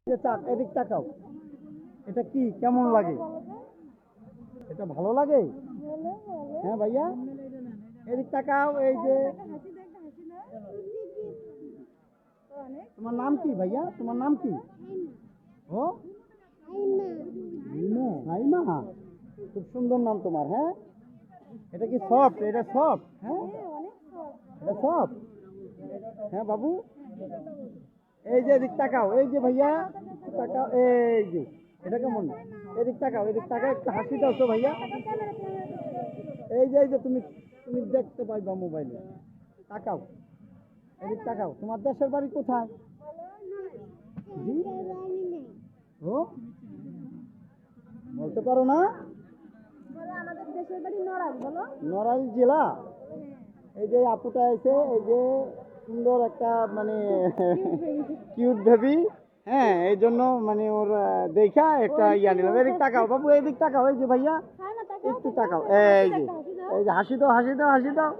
এদিক তাকাও। এটা কি কেমন লাগে? এটা ভালো লাগে? হ্যাঁ ভাইয়া, এদিক তাকাও। এই যে তোমার নাম কি ভাইয়া? তোমার নাম কি? ও হাইমা, খুব সুন্দর নাম তোমার। হ্যাঁ, এটা কি সফট? এটা সফট? হ্যাঁ, এটা সফট। হ্যাঁ বাবু, এই যে এদিক তাকাও। এই যে ভাইয়া তাকাও। এই যে এটা কেমন? এদিক তাকাও, এদিক তাকাও, একটু হাসি দাও তো ভাইয়া। এই যে তুমি তুমি দেখতে পাইবা মোবাইলে। তাকাও, এদিক তাকাও। তোমার দেশের বাড়ি কোথায়? জি? ও বলতে পারো না? আমাদের দেশের বাড়ি নড়াইল। বলো। নড়াইল জেলা। এই যে আপুটা আছে, এই যে সুন্দর একটা মানে কিউট বেবি। হ্যাঁ, এই জন্য মানে ওর দেখা একটা ইয়া নিলাম। এদিক তাকাও বাবু, এদিক তাকাও। এই যে ভাইয়া একটু তাকাও। এই যে হাসি দাও, হাসি দাও, হাসি দাও।